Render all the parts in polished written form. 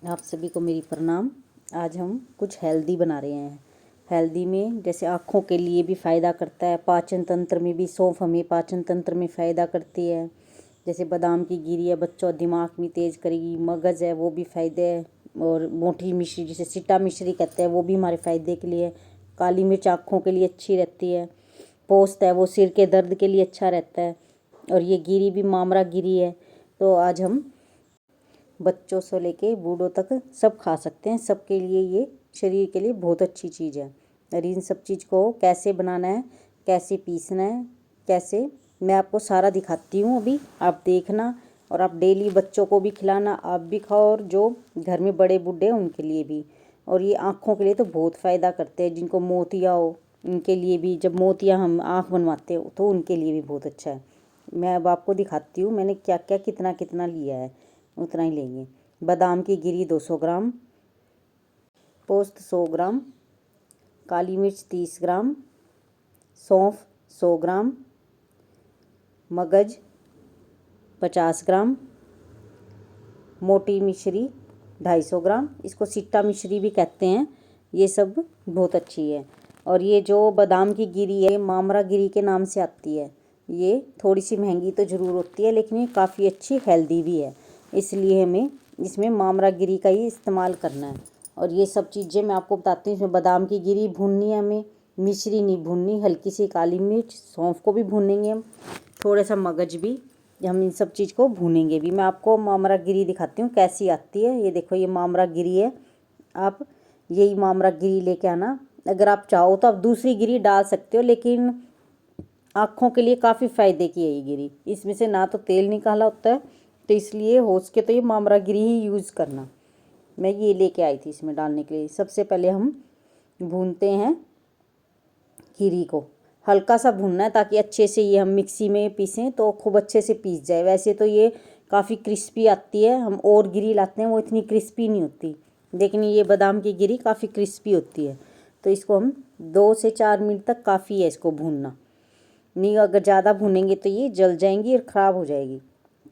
आप सभी को मेरी प्रणाम। आज हम कुछ हेल्दी बना रहे हैं। हेल्दी में जैसे आँखों के लिए भी फ़ायदा करता है, पाचन तंत्र में भी सौंफ हमें पाचन तंत्र में फ़ायदा करती है। जैसे बादाम की गिरी है, बच्चों दिमाग में तेज़ करेगी। मगज़ है वो भी फ़ायदे है। और मोटी मिश्री जिसे सिट्टा मिश्री कहते हैं वो भी हमारे फ़ायदे के लिए है। काली मिर्च आँखों के लिए अच्छी रहती है। पोस्त है वो सिर के दर्द के लिए अच्छा रहता है। और ये गिरी भी मामरा गिरी है। तो आज हम बच्चों से लेके बूढ़ों तक सब खा सकते हैं। सबके लिए ये शरीर के लिए बहुत अच्छी चीज़ है। और इन सब चीज़ को कैसे बनाना है, कैसे पीसना है, कैसे मैं आपको सारा दिखाती हूँ। अभी आप देखना और आप डेली बच्चों को भी खिलाना, आप भी खाओ और जो घर में बड़े बूढ़े हैं उनके लिए भी। और ये आँखों के लिए तो बहुत फ़ायदा करते हैं। जिनको मोतिया हो उनके लिए भी, जब मोतिया हम आँख बनवाते हो तो उनके लिए भी बहुत अच्छा है। मैं अब आपको दिखाती हूँ मैंने क्या क्या कितना कितना लिया है, उतना ही लेंगे। बादाम की गिरी 200 ग्राम, पोस्त 100 ग्राम, काली मिर्च 30 ग्राम, सौंफ 100 ग्राम, मगज 50 ग्राम, मोटी मिश्री 250 ग्राम, इसको सिट्टा मिश्री भी कहते हैं। ये सब बहुत अच्छी है। और ये जो बादाम की गिरी है मामरा गिरी के नाम से आती है। ये थोड़ी सी महंगी तो ज़रूर होती है लेकिन ये काफ़ी अच्छी हेल्दी भी है, इसलिए हमें इसमें मामरा गिरी का ही इस्तेमाल करना है। और ये सब चीज़ें मैं आपको बताती हूँ। इसमें बादाम की गिरी भूननी है हमें, मिश्री नहीं भूननी, हल्की सी काली मिर्च, सौंफ को भी भूनेंगे हम, थोड़ा सा मगज भी, हम इन सब चीज़ को भूनेंगे भी। मैं आपको मामरा गिरी दिखाती हूँ कैसी आती है। ये देखो ये मामरा गिरी है। आप यही मामरा गिरी लेके आना। अगर आप चाहो तो आप दूसरी गिरी डाल सकते हो, लेकिन आँखों के लिए काफ़ी फ़ायदे की है ये गिरी। इसमें से ना तो तेल निकाला होता है, तो इसलिए हो सके तो ये मामरा गिरी ही यूज़ करना। मैं ये लेके आई थी इसमें डालने के लिए। सबसे पहले हम भूनते हैं गिरी को, हल्का सा भूनना है ताकि अच्छे से ये हम मिक्सी में पीसें तो खूब अच्छे से पीस जाए। वैसे तो ये काफ़ी क्रिस्पी आती है, हम और गिरी लाते हैं वो इतनी क्रिस्पी नहीं होती, लेकिन ये बादाम की गिरी काफ़ी क्रिस्पी होती है। तो इसको हम 2 से 4 मिनट तक काफ़ी है इसको भूनना। नहीं अगर ज़्यादा भूनेंगे तो ये जल जाएंगी और ख़राब हो जाएगी,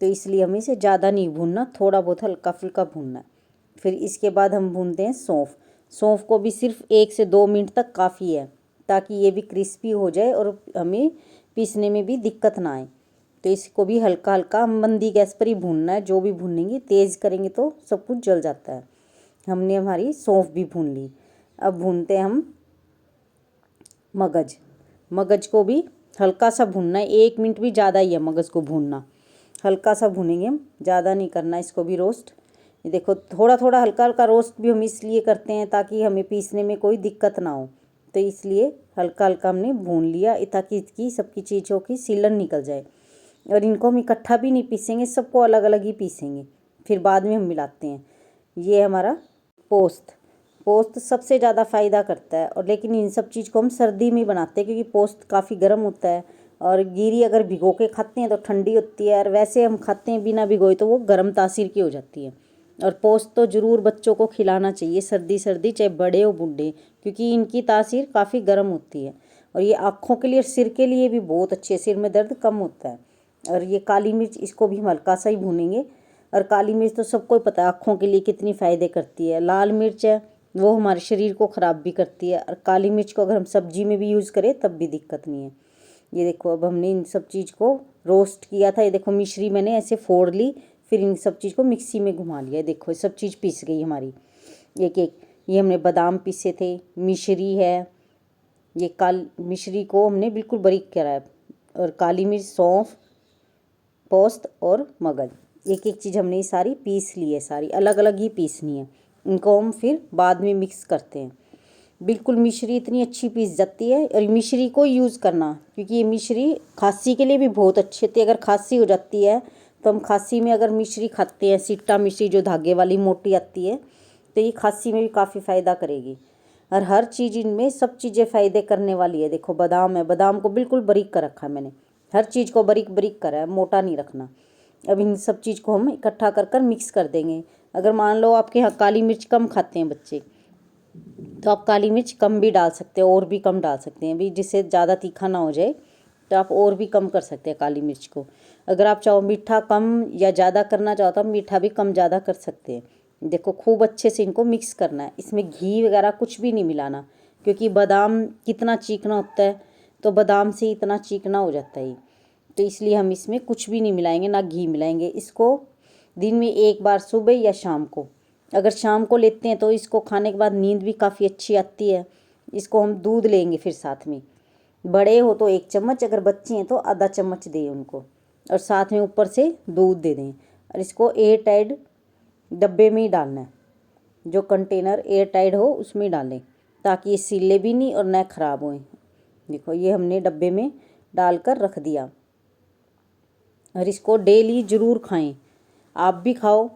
तो इसलिए हमें इसे ज़्यादा नहीं भूनना, थोड़ा बहुत हल्का फुल्का भूनना है। फिर इसके बाद हम भूनते हैं सौंफ। सौंफ को भी सिर्फ 1 से 2 मिनट तक काफ़ी है ताकि ये भी क्रिस्पी हो जाए और हमें पीसने में भी दिक्कत ना आए। तो इसको भी हल्का हल्का मंदी गैस पर ही भूनना है। जो भी भूनेंगे तेज़ करेंगे तो सब कुछ जल जाता है। हमने हमारी सौंफ भी भून ली। अब भूनते हैं हम मगज। मगज को भी हल्का सा भूनना है, 1 मिनट भी ज़्यादा ही है मगज को भूनना। हल्का सा भूनेंगे हम, ज़्यादा नहीं करना इसको भी रोस्ट। ये देखो थोड़ा थोड़ा हल्का हल्का रोस्ट भी हम इसलिए करते हैं ताकि हमें पीसने में कोई दिक्कत ना हो। तो इसलिए हल्का हल्का हमने भून लिया ताकि इसकी सबकी चीज़ों की सीलन निकल जाए। और इनको हम इकट्ठा भी नहीं पीसेंगे, सबको अलग अलग ही पीसेंगे, फिर बाद में हम मिलाते हैं। ये हमारा पोस्त। पोस्त सबसे ज़्यादा फ़ायदा करता है, और लेकिन इन सब चीज़ को हम सर्दी में बनाते हैं क्योंकि पोस्त काफ़ी गर्म होता है। और गिरी अगर भिगो के खाते हैं तो ठंडी होती है, और वैसे हम खाते हैं बिना भिगोए तो वो गर्म तासीर की हो जाती है। और पोस्त तो ज़रूर बच्चों को खिलाना चाहिए सर्दी सर्दी, चाहे बड़े हो बूढ़े, क्योंकि इनकी तासीर काफ़ी गर्म होती है। और ये आँखों के लिए, सिर के लिए भी बहुत अच्छी है, सिर में दर्द कम होता है। और ये काली मिर्च, इसको भी हम हल्का सा ही भूनेंगे। और काली मिर्च तो सबको ही पता है आँखों के लिए कितनी फ़ायदे करती है। लाल मिर्च है वो हमारे शरीर को ख़राब भी करती है, और काली मिर्च को अगर हम सब्जी में भी यूज़ करें तब भी दिक्कत नहीं है। ये देखो अब हमने इन सब चीज़ को रोस्ट किया था। ये देखो मिश्री मैंने ऐसे फोड़ ली, फिर इन सब चीज़ को मिक्सी में घुमा लिया। देखो सब चीज़ पीस गई हमारी एक एक। ये हमने बादाम पीसे थे, मिश्री है, ये मिश्री को हमने बिल्कुल बारीक करा है, और काली मिर्च, सौंफ, पोस्त और मगज, एक एक चीज़ हमने सारी पीस ली है, सारी अलग अलग ही पीसनी है। इनको हम फिर बाद में मिक्स करते हैं। बिल्कुल मिश्री इतनी अच्छी पीस जाती है, और मिश्री को यूज़ करना क्योंकि ये मिश्री खांसी के लिए भी बहुत अच्छी होती है। अगर खांसी हो जाती है तो हम खांसी में अगर मिश्री खाते हैं, सिट्टा मिश्री जो धागे वाली मोटी आती है, तो ये खांसी में भी काफ़ी फ़ायदा करेगी। और हर चीज़ इनमें सब चीज़ें फ़ायदे करने वाली है। देखो बादाम है, बादाम को बिल्कुल बारीक कर रखा है मैंने, हर चीज़ को बारीक बारीक करा है, मोटा नहीं रखना। अब इन सब चीज़ को हम इकट्ठा कर कर मिक्स कर देंगे। अगर मान लो आपके यहाँ काली मिर्च कम खाते हैं बच्चे, तो आप काली मिर्च कम भी डाल सकते हैं, और भी कम डाल सकते हैं भी, जिससे ज़्यादा तीखा ना हो जाए, तो आप और भी कम कर सकते हैं काली मिर्च को। अगर आप चाहो मीठा कम या ज़्यादा करना चाहो तो आप मीठा भी कम ज़्यादा कर सकते हैं। देखो खूब अच्छे से इनको मिक्स करना है। इसमें घी वगैरह कुछ भी नहीं मिलाना, क्योंकि बादाम कितना चीकना होता है, तो बादाम से इतना चीकना हो जाता है, तो इसलिए हम इसमें कुछ भी नहीं मिलाएंगे, ना घी मिलाएंगे। इसको दिन में एक बार सुबह या शाम को, अगर शाम को लेते हैं तो इसको खाने के बाद नींद भी काफ़ी अच्छी आती है। इसको हम दूध लेंगे फिर साथ में, बड़े हो तो 1 चम्मच, अगर बच्चे हैं तो आधा चम्मच दें उनको, और साथ में ऊपर से दूध दे दें। और इसको एयर टाइट डब्बे में ही डालना है, जो कंटेनर एयर टाइट हो उसमें ही डालें, ताकि ये सीले भी नहीं और न ख़राब होएं। देखो ये हमने डब्बे में डालकर रख दिया। और इसको डेली ज़रूर खाएं, आप भी खाओ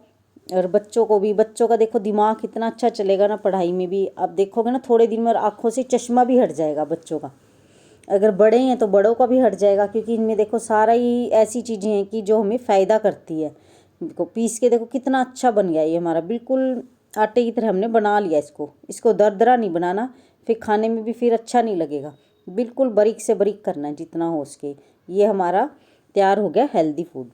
और बच्चों को भी। बच्चों का देखो दिमाग कितना अच्छा चलेगा ना पढ़ाई में भी, आप देखोगे ना थोड़े दिन में आँखों से चश्मा भी हट जाएगा बच्चों का। अगर बड़े हैं तो बड़ों का भी हट जाएगा, क्योंकि इनमें देखो सारा ही ऐसी चीज़ें हैं कि जो हमें फ़ायदा करती है। देखो पीस के देखो कितना अच्छा बन गया ये हमारा, बिल्कुल आटे की तरह हमने बना लिया इसको दरदरा नहीं बनाना, फिर खाने में भी फिर अच्छा नहीं लगेगा। बिल्कुल बारीक से बारीक करना है जितना हो सके। ये हमारा तैयार हो गया हेल्दी फूड।